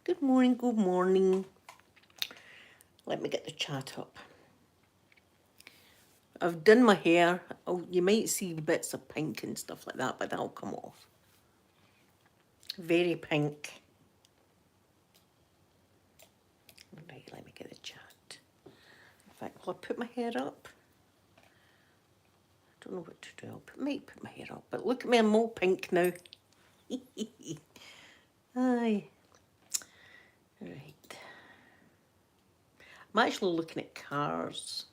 Good morning, good morning. Let me get the chat up. I've done my hair. Oh, you might see bits of pink and stuff like that, but that'll come off. Very pink. Right, let me get the chat. In fact, will I put my hair up? I don't know what to do. Might put my hair up, but look at me, I'm all pink now. Aye. Right. I'm actually looking at cars.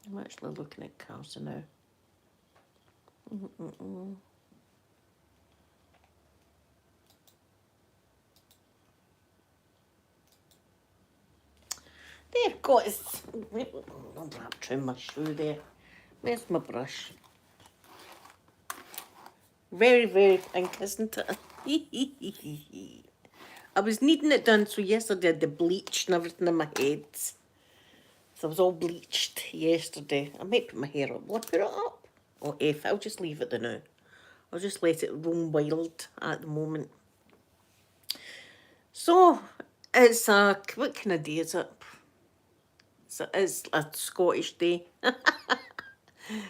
I'm actually looking at cars now. There, got it. I'm wrapped around my shoe there. Where's my brush? Very, very pink, isn't it? I was needing it done, so yesterday I had the bleach and everything in my head. So I was all bleached yesterday. I might put my hair up. Will I put it up? Or F, I'll just leave it there now. I'll just let it roam wild at the moment. So, it's a, what kind of day is it? So it's a Scottish day.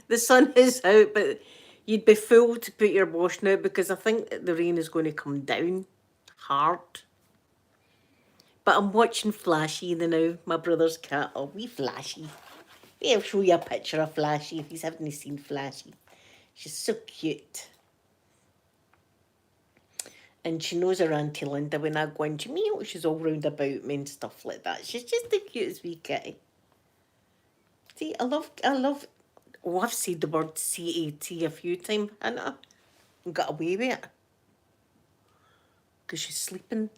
The sun is out, but you'd be fooled to put your washing out because I think the rain is going to come down hard. But I'm watching Flashy now, my brother's cat. Oh, wee Flashy. I'll show you a picture of Flashy if you haven't seen Flashy. She's so cute. And she knows her Auntie Linda when I go into meal. She's all round about me and stuff like that. She's just the cutest wee kitty. See, I love, oh, I've said the word CAT a few times, and I got away with it. Because she's sleeping.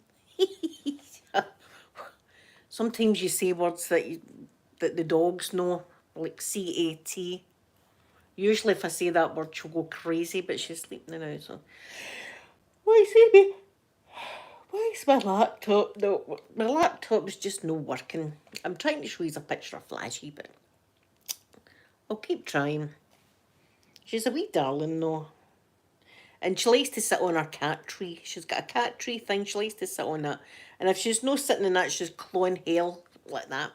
Sometimes you say words that the dogs know, like CAT. Usually if I say that word, she'll go crazy, but she's sleeping now, so. Why is my laptop? No, my laptop is just not working. I'm trying to show you a picture of Flashy, but I'll keep trying. She's a wee darling, though. And she likes to sit on her cat tree. She's got a cat tree thing. She likes to sit on that. And if she's not sitting in that, she's clawing hair like that.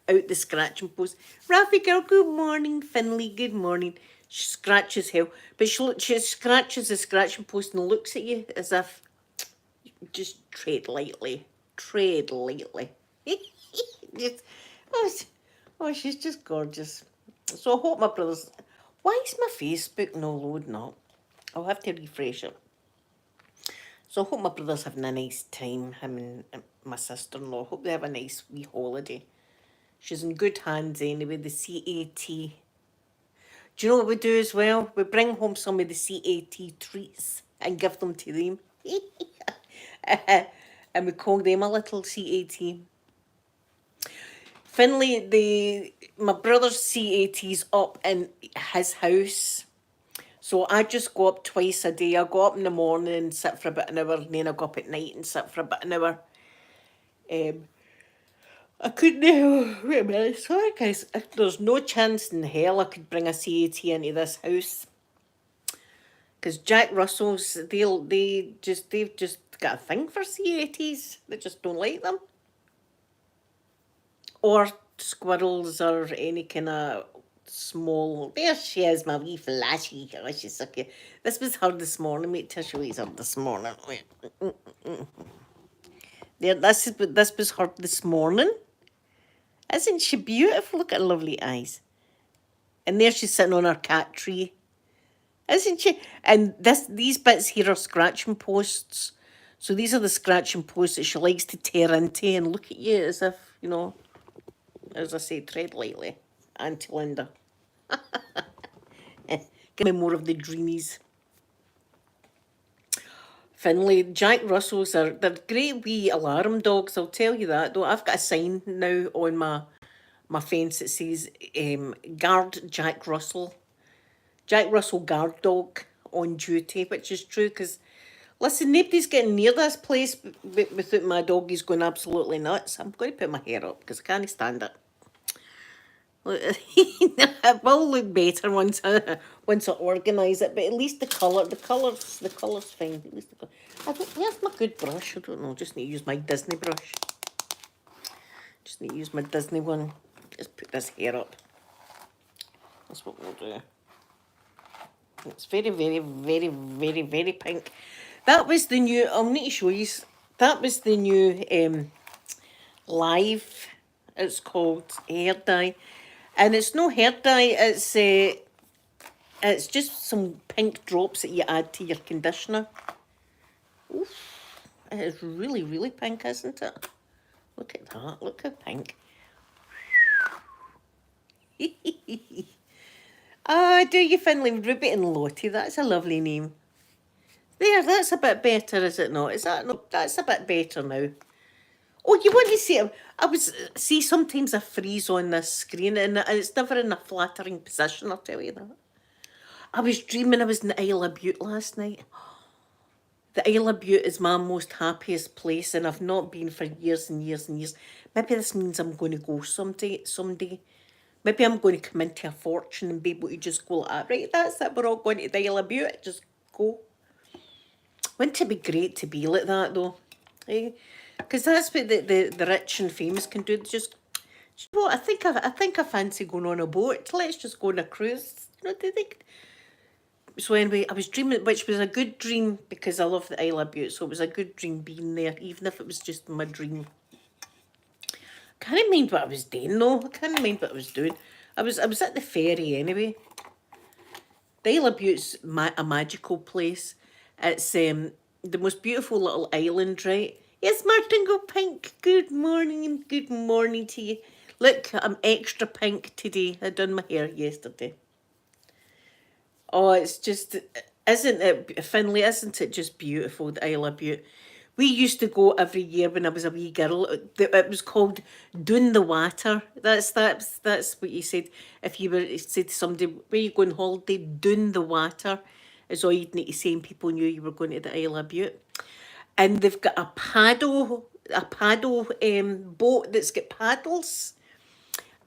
Out the scratching post. Raffy girl, good morning. Finley, good morning. She scratches hair. But she scratches the scratching post and looks at you as if, just tread lightly. Tread lightly. Just, oh, she's just gorgeous. So I hope my brother's... Why is my Facebook not loading up? I'll have to refresh it. So I hope my brother's having a nice time, him and my sister-in-law. Hope they have a nice wee holiday. She's in good hands anyway, the CAT. Do you know what we do as well? We bring home some of the CAT treats and give them to them. And we call them a little CAT. Finley, my brother's CAT's up in his house. So I just go up twice a day. I go up in the morning and sit for about an hour, and then I go up at night and sit for about an hour. I couldn't, wait a minute, sorry guys, there's no chance in hell I could bring a CAT into this house. Because Jack Russells, they've just got a thing for CATs. They just don't like them. Or squirrels or any kind of small... There she is, my wee Flashy. Oh, she's so cute. This was her this morning. Wait till she wakes up this morning. Wait. There, this was her this morning. Isn't she beautiful? Look at her lovely eyes. And there she's sitting on her cat tree. Isn't she? And these bits here are scratching posts. So these are the scratching posts that she likes to tear into and look at you as if, you know, as I say, tread lightly. Auntie Linda. Give me more of the dreamies. Finley, Jack Russells they're great wee alarm dogs, I'll tell you that. Though I've got a sign now on my fence that says guard Jack Russell. Jack Russell guard dog on duty, which is true because, listen, nobody's getting near this place without my doggies going absolutely nuts. I'm going to put my hair up because I can't stand it. It will look better once once I organise it. But at least the colour's fine. At least the colour. Where's my good brush? I don't know. Just need to use my Disney brush. Just need to use my Disney one. Just put this hair up. That's what we'll do. It's very, very, very, very, very pink. That was the new, I'll need to show you, that was the new Live, it's called, hair dye. And it's no hair dye, it's just some pink drops that you add to your conditioner. Oof, it is really, really pink, isn't it? Look at that, look how pink. Ah, do you Finley? Ruby and Lottie, that's a lovely name. There, that's a bit better, is it not? Is that not? That's a bit better now. Oh, you want to see it? See, sometimes I freeze on this screen and it's never in a flattering position, I'll tell you that. I was dreaming I was in the Isle of Bute last night. The Isle of Bute is my most happiest place and I've not been for years and years and years. Maybe this means I'm going to go someday. Maybe I'm going to come into a fortune and be able to just go like that. Right, that's it, we're all going to the Isle of Bute, just go. Wouldn't it be great to be like that though? Eh? Because that's what the rich and famous can do. Just, you know what, I think I fancy going on a boat. Let's just go on a cruise. You know, do you think? So anyway, I was dreaming, which was a good dream because I love the Isle of Bute. So it was a good dream being there, even if it was just my dream. I can't mind what I was doing though. I can't mind what I was doing. I was at the ferry anyway. The Isle of Bute's a magical place. It's the most beautiful little island, right? Yes, Martingle Pink, good morning and good morning to you. Look, I'm extra pink today. I done my hair yesterday. Oh, it's just, isn't it, Finley, isn't it just beautiful, the Isle of Bute? We used to go every year when I was a wee girl. It was called Doon the Water. That's what you said. If you were to say to somebody, where you going on holiday, Doon the Water is all you'd need to say and people knew you were going to the Isle of Bute. And they've got a paddle boat that's got paddles.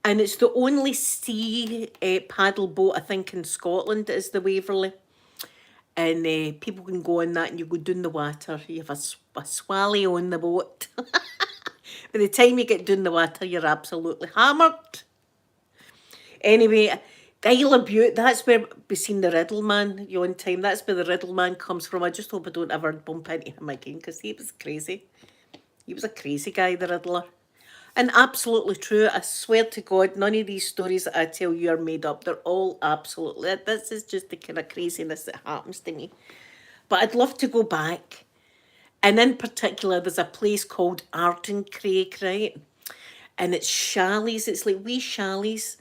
And it's the only sea paddle boat, I think, in Scotland is the Waverley. And people can go on that and you go down the water. You have a swally on the boat. By the time you get down the water, you're absolutely hammered. Anyway, the Isle of Bute, that's where we seen the Riddle Man yon time. That's where the Riddle Man comes from. I just hope I don't ever bump into him again because he was crazy. He was a crazy guy, the Riddler. And absolutely true. I swear to God, none of these stories that I tell you are made up. They're all absolutely... This is just the kind of craziness that happens to me. But I'd love to go back. And in particular, there's a place called Ardencraig, right? And it's chalets. It's like wee chalets.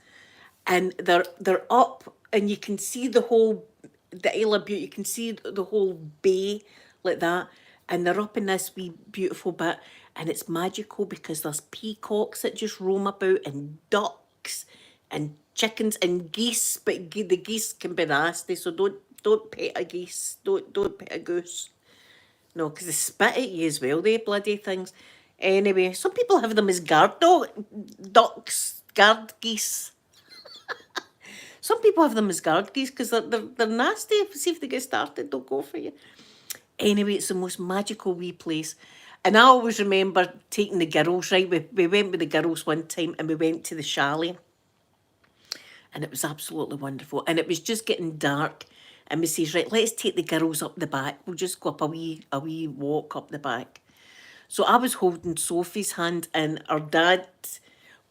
And they're up and you can see the Isle of Bute. You can see the whole bay like that. And they're up in this wee beautiful bit. And it's magical because there's peacocks that just roam about and ducks and chickens and geese. But the geese can be nasty, so don't pet a geese. Don't pet a goose. No, because they spit at you as well, they bloody things. Anyway, some people have them as ducks, guard geese. Some people have them as guard geese because they're nasty. See if they get started, they'll go for you. Anyway, it's the most magical wee place. And I always remember taking the girls, right? We went with the girls one time and we went to the chalet. And it was absolutely wonderful. And it was just getting dark. And we says, right, let's take the girls up the back. We'll just go up a wee walk up the back. So I was holding Sophie's hand and her dad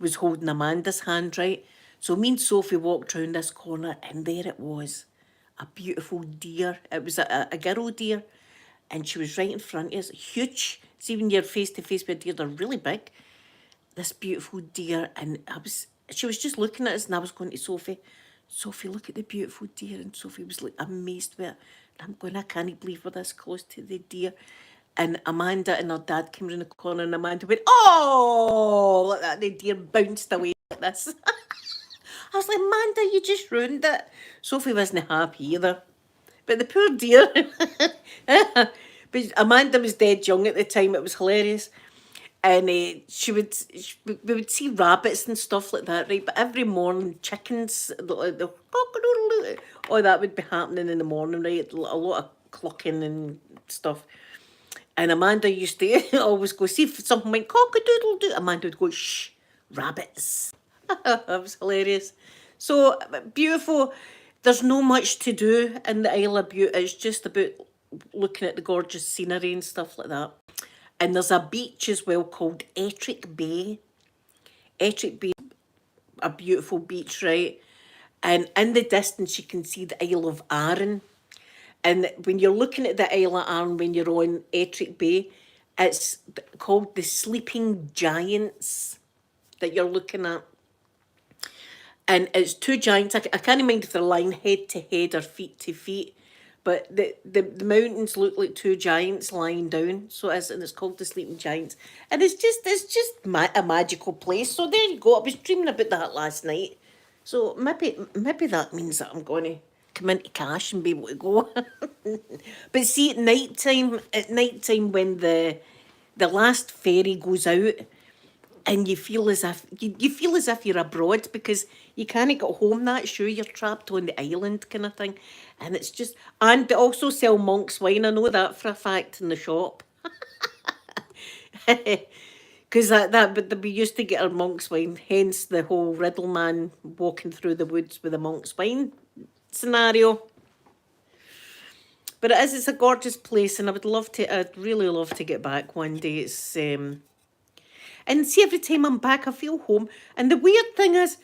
was holding Amanda's hand, right? So me and Sophie walked round this corner and there it was. A beautiful deer. It was a girl deer. And she was right in front of us, huge. See, when you're face to face with a deer, they're really big. This beautiful deer, and she was just looking at us, and I was going to Sophie, look at the beautiful deer. And Sophie was like amazed with it. And I'm going, I can't believe we're this close to the deer. And Amanda and her dad came around the corner, and Amanda went, oh, like that. The deer bounced away like this. I was like, Amanda, you just ruined it. Sophie wasn't happy either. But the poor deer, but Amanda was dead young at the time. It was hilarious. And we would see rabbits and stuff like that, right? But every morning, chickens, the cock-a-doodle-doo, all that would be happening in the morning, right? A lot of clucking and stuff. And Amanda used to always go, see if something went cock-a-doodle-doo, Amanda would go, shh, rabbits. That was hilarious. So beautiful. There's no much to do in the Isle of Bute. It's just about looking at the gorgeous scenery and stuff like that. And there's a beach as well called Ettrick Bay. Ettrick Bay, a beautiful beach, right? And in the distance, you can see the Isle of Arran. And when you're looking at the Isle of Arran, when you're on Ettrick Bay, it's called the Sleeping Giants that you're looking at. And it's two giants. I can't mind if they're lying head to head or feet to feet. But the mountains look like two giants lying down. So and it's called the Sleeping Giants. And it's just a magical place. So there you go. I was dreaming about that last night. So maybe that means that I'm going to come into cash and be able to go. But see, at night time when the last ferry goes out, and you feel as if you're abroad because you can't get home that sure you're trapped on the island kind of thing. And it's just, and they also sell monk's wine. I know that for a fact in the shop. Because but we used to get our monk's wine, hence the whole Riddle Man walking through the woods with a monk's wine scenario. But it's a gorgeous place, and I'd really love to get back one day. It's and see, every time I'm back, I feel home. And the weird thing is,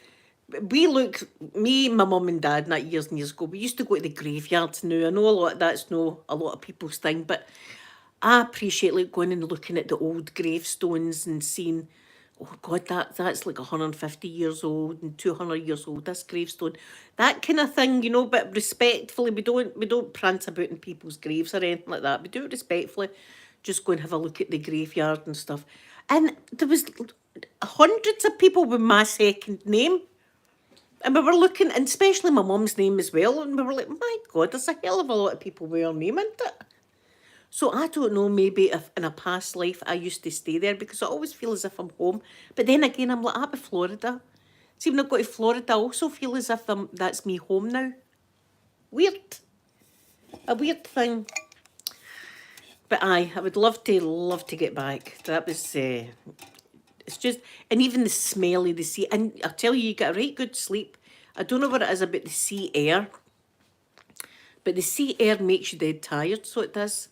me, my mum and dad, not years and years ago, we used to go to the graveyards now. I know that's not a lot of people's thing, but I appreciate like going and looking at the old gravestones and seeing, oh God, that's like 150 years old and 200 years old, this gravestone. That kind of thing, but respectfully, we don't prance about in people's graves or anything like that. We do it respectfully. Just go and have a look at the graveyard and stuff. And there was hundreds of people with my second name. And we were looking, and especially my mum's name as well, and we were like, my God, there's a hell of a lot of people with her name, isn't it? So I don't know, maybe if in a past life I used to stay there because I always feel as if I'm home. But then again, I'm like, I'm in Florida. See, when I go to Florida, I also feel as if that's me home now. Weird. A weird thing. But I would love to get back. That was, it's just, and even the smell of the sea. And I'll tell you get a right good sleep. I don't know what it is about the sea air, but the sea air makes you dead tired, so it does.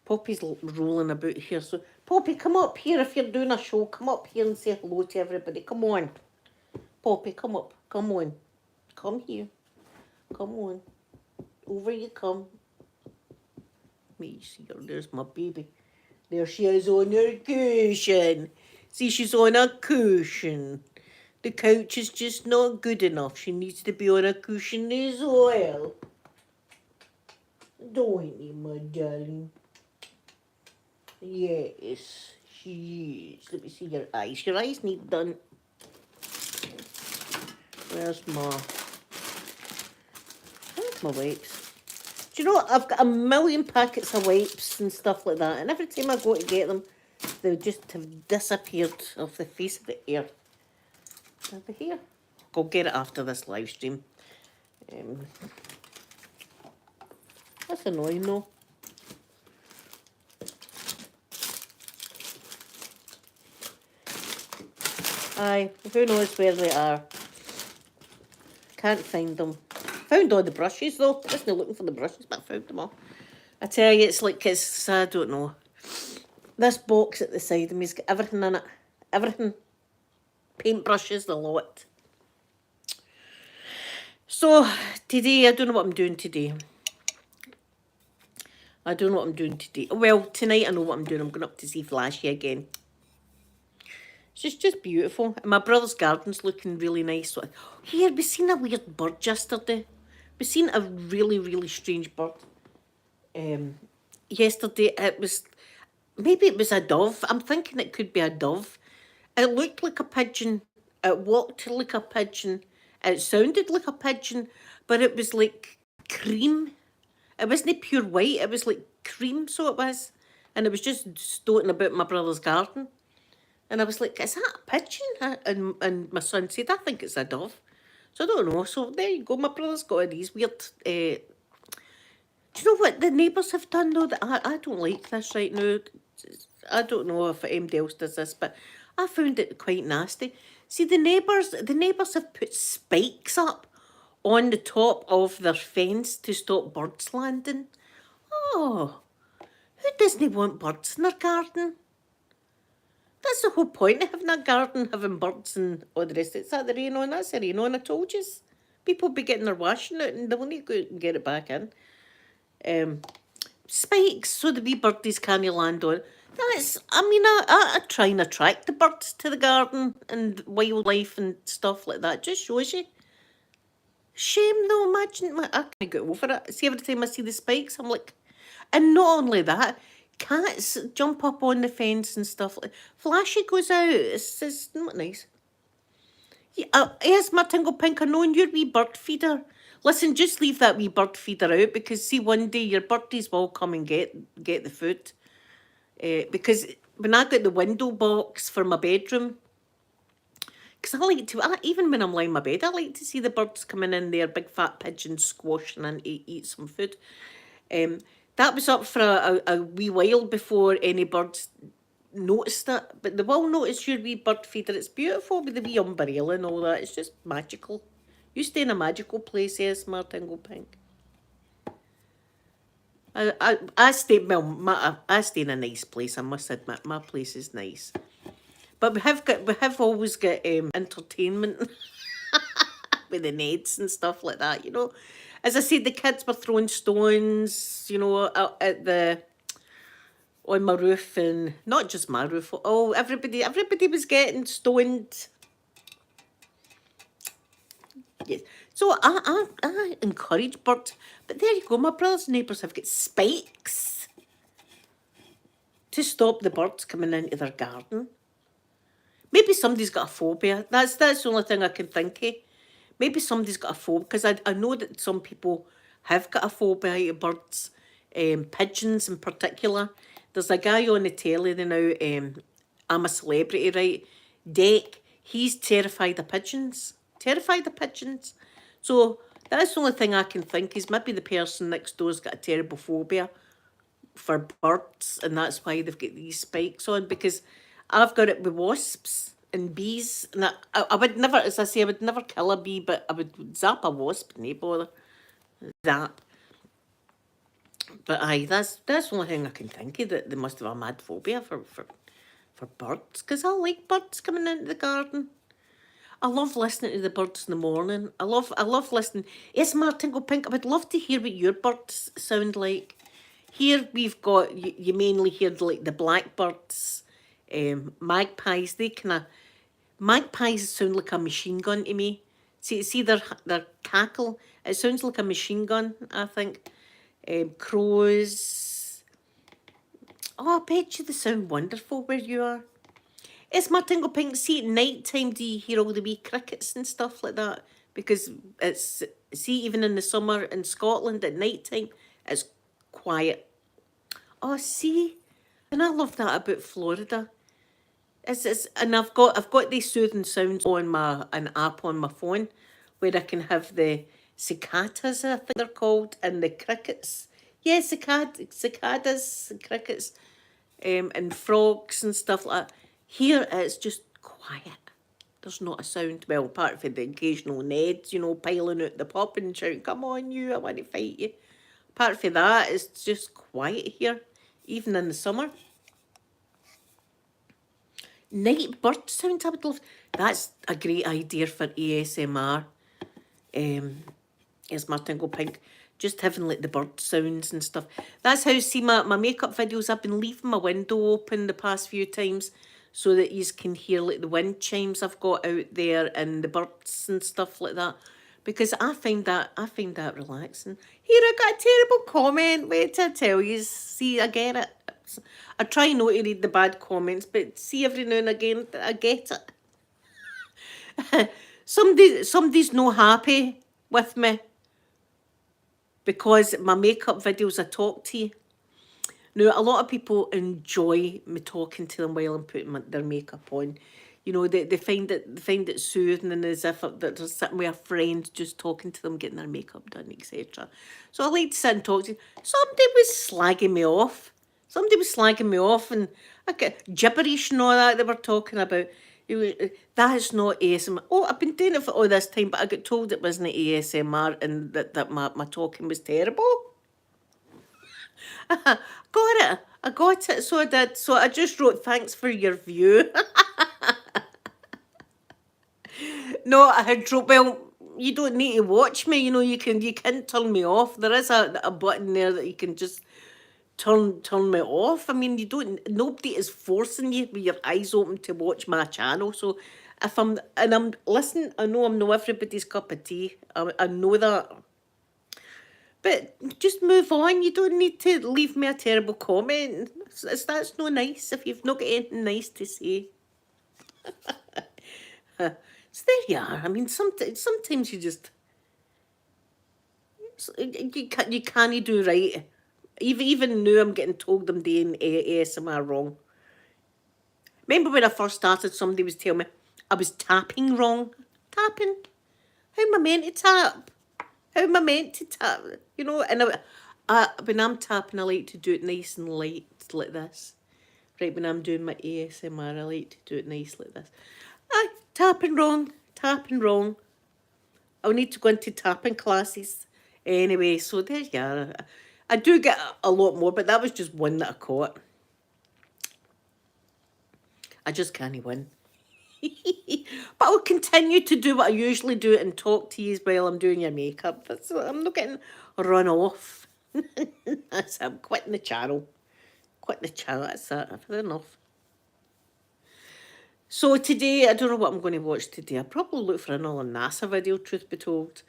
Poppy's rolling about here. So, Poppy, come up here if you're doing a show. Come up here and say hello to everybody. Come on. Poppy, come up. Come on. Come here. Come on. Over you come. Me see her. There's my baby. There she is on her cushion. See, she's on a cushion. The couch is just not good enough. She needs to be on a cushion as well. Don't you, my darling? Yes, she is. Let me see your eyes. Your eyes need done. Where's my wipes? Do you know what? I've got a million packets of wipes and stuff like that, and every time I go to get them, they just have disappeared off the face of the earth. Over here. Go get it after this live stream. That's annoying though. Aye, who knows where they are. Can't find them. Found all the brushes though. I wasn't looking for the brushes, but I found them all. I tell you, it's I don't know. This box at the side of me's got everything in it. Everything. Paintbrushes, the lot. So, today, I don't know what I'm doing today. Well, tonight I know what I'm doing. I'm going up to see Flashy again. She's just beautiful. And my brother's garden's looking really nice. So, here, we seen a weird bird yesterday. We seen a really, really strange bird. Yesterday, maybe it was a dove. I'm thinking it could be a dove. It looked like a pigeon. It walked like a pigeon. It sounded like a pigeon, but it was like cream. It wasn't pure white. It was like cream, so it was. and it was just stoating about my brother's garden. And I was like, is that a pigeon? And my son said, I think it's a dove. So I don't know. So there you go. My brother's got all these weird. Do you know what the neighbours have done though? That I don't like this right now. I don't know if anybody else does this, but I found it quite nasty. See, the neighbours have put spikes up on the top of their fence to stop birds landing. Oh, who doesn't want birds in their garden? That's the whole point of having a garden, having birds and all the rest. It's that the rain on, that's the rain on, I told you. People be getting their washing out and they'll need to go out and get it back in. Spikes so the wee birdies can't land on. I try and attract the birds to the garden and wildlife and stuff like that. Just shows you. Shame though, imagine, I can't get over it. See, every time I see the spikes, I'm like, and not only that, cats jump up on the fence and stuff. Flashy goes out, it's not nice. Yeah, yes, my Tingle Pink, I know your wee bird feeder. Listen, just leave that wee bird feeder out because see, one day your birdies will come and get the food. Because when I got the window box for my bedroom, because I like to, even when I'm lying in my bed, I like to see the birds coming in there, big fat pigeons squashing and eat some food. That was up for a wee while before any birds noticed it, but they will notice your wee bird feeder. It's beautiful with the wee umbrella and all that. It's just magical. You stay in a magical place, yes, Martingle Pink. I stay I stay in a nice place. I must admit, my place is nice. But we have always got entertainment with the Neds and stuff like that. You know, as I said, the kids were throwing stones. You know, at the on my roof, and not just my roof. Oh, everybody was getting stoned. Yes. So I encourage birds. But there you go, my brother's neighbours have got spikes to stop the birds coming into their garden. Maybe somebody's got a phobia. That's the only thing I can think of. Maybe somebody's got a phobia, because I know that some people have got a phobia of birds, pigeons in particular. There's a guy on the telly now, I'm a Celebrity, right? Deck, he's terrified of pigeons. Terrified of pigeons. So that's the only thing I can think is maybe the person next door's got a terrible phobia for birds, and that's why they've got these spikes on, because I've got it with wasps and bees, and I would never, as I say, I would never kill a bee, but I would zap a wasp, no bother. Zap. But aye, that's the only thing I can think of, that they must have a mad phobia for birds, because I like birds coming into the garden. I love listening to the birds in the morning. I love listening. Yes, Martingle Pink, I would love to hear what your birds sound like. Here we've got, you mainly hear like the blackbirds, magpies. Magpies sound like a machine gun to me. See their cackle. It sounds like a machine gun, I think. Crows. Oh, I bet you they sound wonderful where you are. It's Martingle Pink. See, at night time, do you hear all the wee crickets and stuff like that? Because even in the summer in Scotland at night time, it's quiet. Oh, see, and I love that about Florida. And I've got these soothing sounds on an app on my phone, where I can have the cicadas, I think they're called, and the crickets. Yeah, cicadas, crickets, and frogs and stuff like that. Here it's just quiet. There's not a sound. Well, apart from the occasional Neds, piling out the pub and shouting, "Come on, you! I want to fight you." Apart from that, it's just quiet here, even in the summer. Night bird sounds, I would love. That's a great idea for ASMR. It's Martingle Pink. Just having like the bird sounds and stuff. That's how, see, my makeup videos, I've been leaving my window open the past few times so that you can hear like the wind chimes I've got out there and the birds and stuff like that. Because I find that relaxing. Here, I got a terrible comment. Wait till I tell you. See, I get it. I try not to read the bad comments, but see, every now and again, I get it. Somebody's not happy with me because my makeup videos, I talk to you. Now, a lot of people enjoy me talking to them while I'm putting their makeup on. You know, they find it soothing and as if that they're sitting with a friend just talking to them, getting their makeup done, etc. So I like to sit and talk to you. Somebody was slagging me off. Somebody was slagging me off and I get gibberish and all that they were talking about. That's not ASMR. Oh, I've been doing it for all this time, but I got told it wasn't ASMR and that my talking was terrible. Got it. I got it. So I did. So I just wrote, thanks for your view. No, I had wrote, well, you don't need to watch me. You know, you can turn me off. There is a button there that you can just turn me off. I mean, you don't. Nobody is forcing you with your eyes open to watch my channel. So if I'm listening, I know I'm not everybody's cup of tea. I know that. But just move on. You don't need to leave me a terrible comment. That's no nice if you've not got anything nice to say. So there you are. I mean, sometimes you just you can't do right. Even now, I'm getting told I'm doing ASMR wrong. Remember when I first started, somebody was telling me I was tapping wrong. Tapping? How am I meant to tap? How am I meant to tap? You know, and when I'm tapping, I like to do it nice and light like this. Right, when I'm doing my ASMR, I like to do it nice like this. Tapping wrong, tapping wrong. I'll need to go into tapping classes. Anyway, so there you are. I do get a lot more, but that was just one that I caught. I just can't win. But I'll continue to do what I usually do and talk to you while I'm doing your makeup. I'm not getting run off. That's it. I'm quitting the channel. Quitting the channel. That's that. I've had enough. So today, I don't know what I'm going to watch today. I'll probably look for another NASA video, truth be told.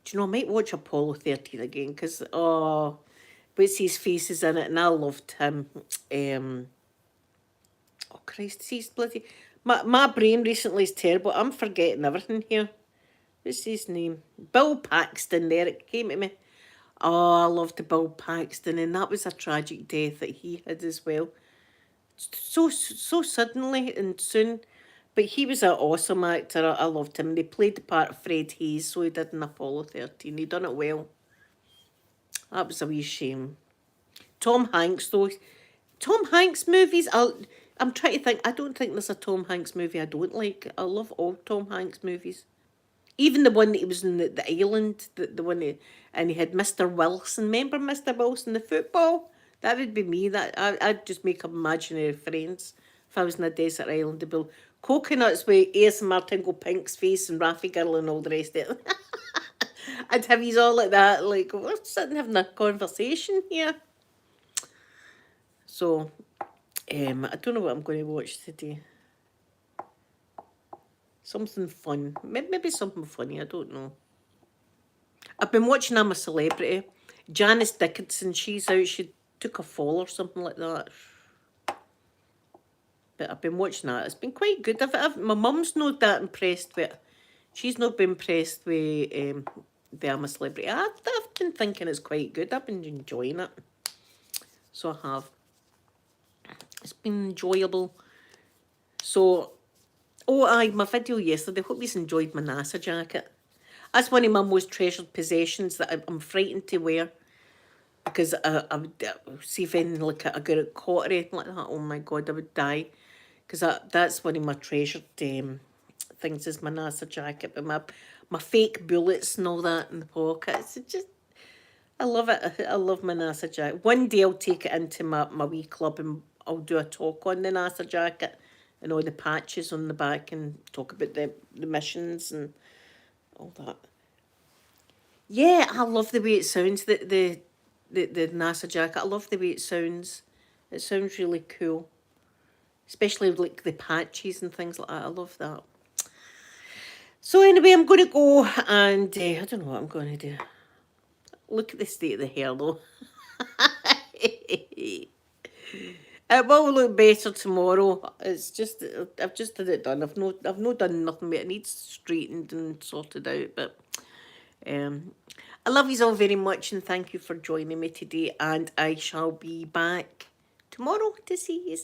Do you know, I might watch Apollo 13 again, because, oh, what's his face is in it, and I loved him. Oh, Christ, he's bloody... My brain recently is terrible. I'm forgetting everything here. What's his name? Bill Paxton, there it came to me. Oh, I loved Bill Paxton, and that was a tragic death that he had as well. So suddenly and soon. But he was an awesome actor. I loved him. They played the part of Fred Hayes, so he did in Apollo 13. He done it well. That was a wee shame. Tom Hanks, though. Tom Hanks movies, I'm trying to think. I don't think there's a Tom Hanks movie I don't like. I love all Tom Hanks movies. Even the one that he was in the island, the one and he had Mr. Wilson. Remember Mr. Wilson, the football? That would be me. I'd just make up imaginary friends if I was in a desert island to build coconuts with ASMR Tingle Pink's face and Raffy Girl and all the rest of it. I'd have these all like that, like we're sitting having a conversation here. So, I don't know what I'm going to watch today. Something fun. Maybe something funny, I don't know. I've been watching I'm a Celebrity. Janice Dickinson, she's out. She took a fall or something like that. But I've been watching that. It's been quite good. My mum's not that impressed with it. She's not been impressed with the I'm a Celebrity. I've been thinking it's quite good. I've been enjoying it. So I have. It's been enjoyable. So, oh aye, my video yesterday. Hope you enjoyed my NASA jacket. That's one of my most treasured possessions that I'm frightened to wear. Because I would see if anything like I got caught or anything like that. Oh my God, I would die. Because that's one of my treasured things is my NASA jacket. But my fake bullets and all that in the pockets. It just, I love it. I love my NASA jacket. One day I'll take it into my wee club and I'll do a talk on the NASA jacket and all the patches on the back and talk about the missions and all that. Yeah, I love the way it sounds, the NASA jacket. I love the way it sounds. It sounds really cool. Especially with like the patches and things like that. I love that. So anyway, I'm going to go and I don't know what I'm going to do. Look at the state of the hair though. It will look better tomorrow. It's just I've just had it done. I've not done nothing with it. It needs straightened and sorted out. But I love you all very much and thank you for joining me today. And I shall be back tomorrow to see you.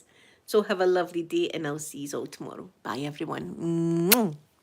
So have a lovely day and I'll see you all tomorrow. Bye everyone. Mwah.